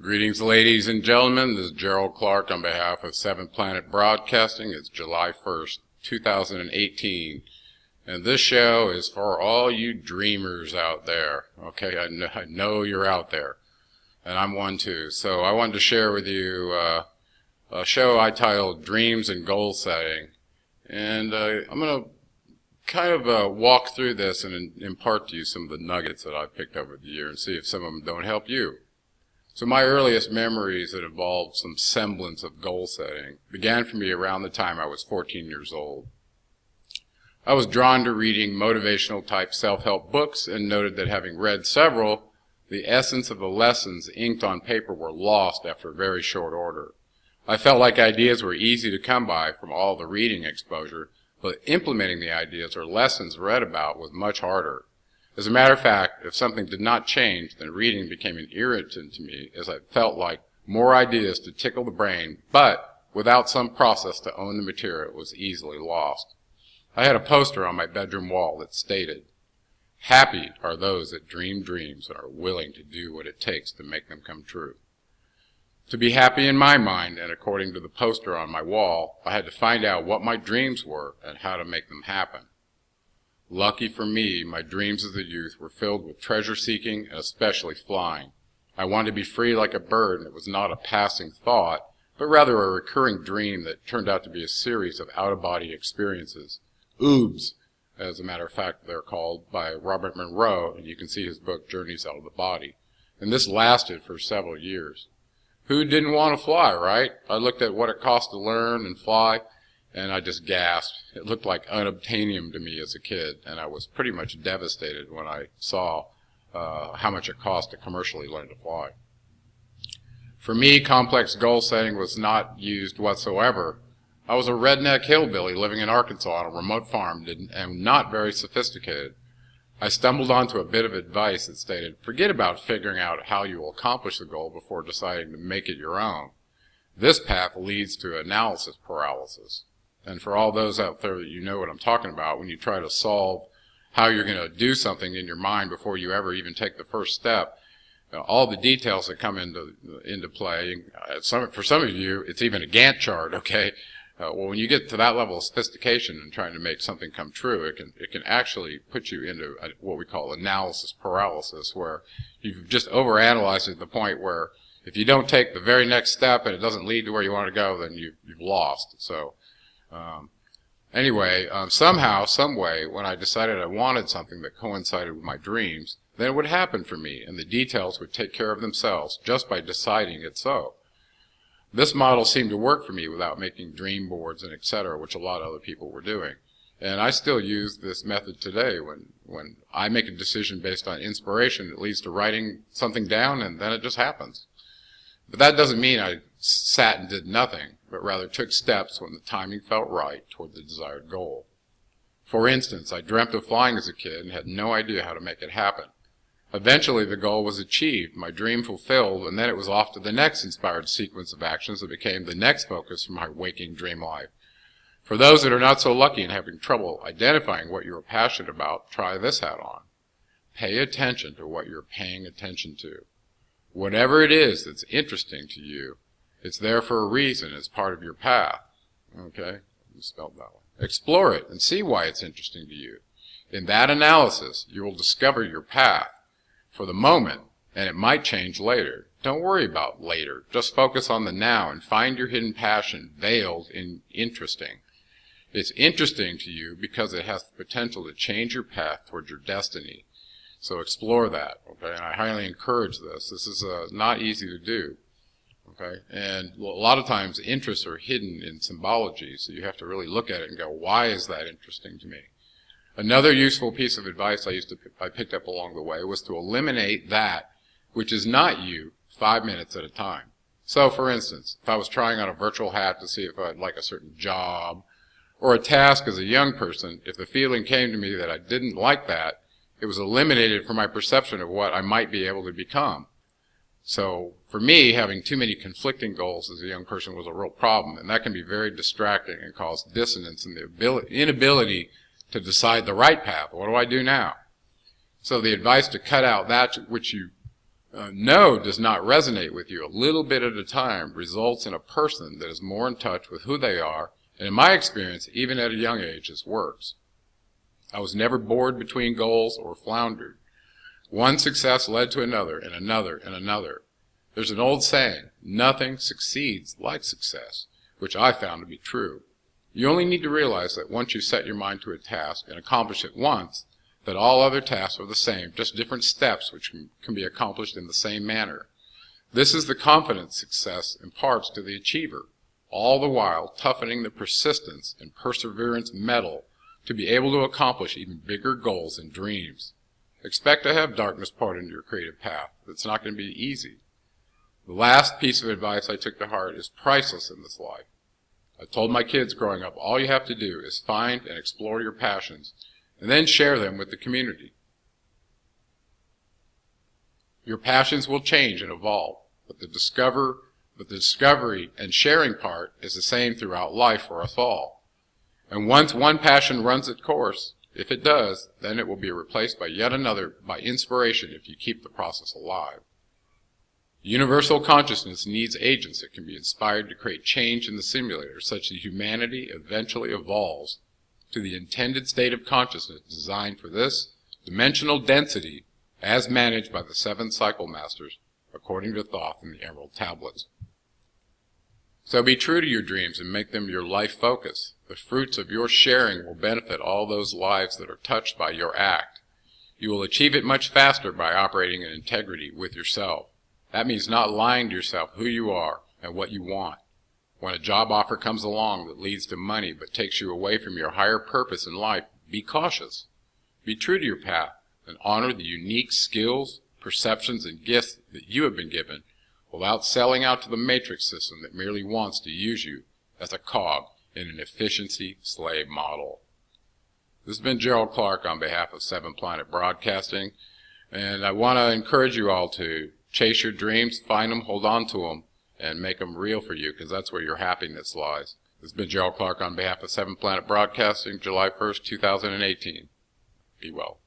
Greetings, ladies and gentlemen. This is Gerald Clark on behalf of Seventh Planet Broadcasting. It's July 1st, 2018. And this show is for all you dreamers out there. Okay, I know you're out there. And I'm one too. So I wanted to share with you a show I titled Dreams and Goal Setting. And I'm going to kind of walk through this and impart to you some of the nuggets that I've picked up over the year and see if some of them don't help you. So my earliest memories that involved some semblance of goal setting began for me around the time I was 14 years old. I was drawn to reading motivational type self-help books and noted that having read several, the essence of the lessons inked on paper were lost after a very short order. I felt like ideas were easy to come by from all the reading exposure, but implementing the ideas or lessons read about was much harder. As a matter of fact, if something did not change, then reading became an irritant to me, as I felt like more ideas to tickle the brain, but without some process to own the material, it was easily lost. I had a poster on my bedroom wall that stated, "Happy are those that dream dreams and are willing to do what it takes to make them come true." To be happy in my mind, and according to the poster on my wall, I had to find out what my dreams were and how to make them happen. Lucky for me, my dreams as a youth were filled with treasure-seeking and especially flying. I wanted to be free like a bird, and it was not a passing thought, but rather a recurring dream that turned out to be a series of out-of-body experiences. OOBs, as a matter of fact, they're called, by Robert Monroe, and you can see his book, Journeys Out of the Body. And this lasted for several years. Who didn't want to fly, right? I looked at what it cost to learn and fly, and I just gasped. It looked like unobtainium to me as a kid, and I was pretty much devastated when I saw how much it cost to commercially learn to fly. For me, complex goal setting was not used whatsoever. I was a redneck hillbilly living in Arkansas on a remote farm and not very sophisticated. I stumbled onto a bit of advice that stated, forget about figuring out how you will accomplish the goal before deciding to make it your own. This path leads to analysis paralysis. And for all those out there that you know what I'm talking about, when you try to solve how you're going to do something in your mind before you ever even take the first step, all the details that come into play, for some of you, it's even a Gantt chart, okay? Well, when you get to that level of sophistication and trying to make something come true, it can actually put you into what we call analysis paralysis, where you've just overanalyzed it to the point where if you don't take the very next step and it doesn't lead to where you want to go, then you've lost. So somehow, some way, when I decided I wanted something that coincided with my dreams, then it would happen for me, and the details would take care of themselves just by deciding it so. This model seemed to work for me without making dream boards and etc., which a lot of other people were doing. And I still use this method today when I make a decision based on inspiration. It leads to writing something down, and then it just happens. But that doesn't mean I sat and did nothing, but rather took steps when the timing felt right toward the desired goal. For instance, I dreamt of flying as a kid and had no idea how to make it happen. Eventually, the goal was achieved, my dream fulfilled, and then it was off to the next inspired sequence of actions that became the next focus for my waking dream life. For those that are not so lucky and having trouble identifying what you're passionate about, try this hat on. Pay attention to what you're paying attention to. Whatever it is that's interesting to you, it's there for a reason. It's part of your path. Okay? Spelled that way. Explore it and see why it's interesting to you. In that analysis, you will discover your path for the moment, and it might change later. Don't worry about later. Just focus on the now and find your hidden passion veiled in interesting. It's interesting to you because it has the potential to change your path towards your destiny. So explore that, okay? And I highly encourage this. This is not easy to do, okay? And a lot of times interests are hidden in symbology, so you have to really look at it and go, why is that interesting to me? Another useful piece of advice I picked up along the way was to eliminate that which is not you 5 minutes at a time. So, for instance, if I was trying on a virtual hat to see if I'd like a certain job or a task as a young person, if the feeling came to me that I didn't like that, it was eliminated from my perception of what I might be able to become. So for me, having too many conflicting goals as a young person was a real problem, and that can be very distracting and cause dissonance and the inability to decide the right path. What do I do now? So the advice to cut out that which you No does not resonate with you a little bit at a time results in a person that is more in touch with who they are, and in my experience, even at a young age, this works. I was never bored between goals or floundered. One success led to another and another and another. There's an old saying, nothing succeeds like success, which I found to be true. You only need to realize that once you set your mind to a task and accomplish it once, that all other tasks are the same, just different steps which can be accomplished in the same manner. This is the confidence success imparts to the achiever, all the while toughening the persistence and perseverance metal to be able to accomplish even bigger goals and dreams. Expect to have darkness part into your creative path. It's not going to be easy. The last piece of advice I took to heart is priceless in this life. I told my kids growing up, all you have to do is find and explore your passions and then share them with the community. Your passions will change and evolve, but the discovery and sharing part is the same throughout life for us all. And once one passion runs its course, if it does, then it will be replaced by yet another by inspiration if you keep the process alive. Universal consciousness needs agents that can be inspired to create change in the simulator such that humanity eventually evolves to the intended state of consciousness designed for this dimensional density as managed by the 7 cycle masters according to Thoth in the Emerald Tablets. So be true to your dreams and make them your life focus. The fruits of your sharing will benefit all those lives that are touched by your act. You will achieve it much faster by operating in integrity with yourself. That means not lying to yourself who you are and what you want. When a job offer comes along that leads to money but takes you away from your higher purpose in life, be cautious. Be true to your path and honor the unique skills, perceptions, and gifts that you have been given without selling out to the matrix system that merely wants to use you as a cog in an efficiency slave model. This has been Gerald Clark on behalf of 7 Planet Broadcasting, and I want to encourage you all to chase your dreams, find them, hold on to them, and make them real for you, because that's where your happiness lies. This has been Gerald Clark on behalf of 7 Planet Broadcasting, July 1st, 2018. Be well.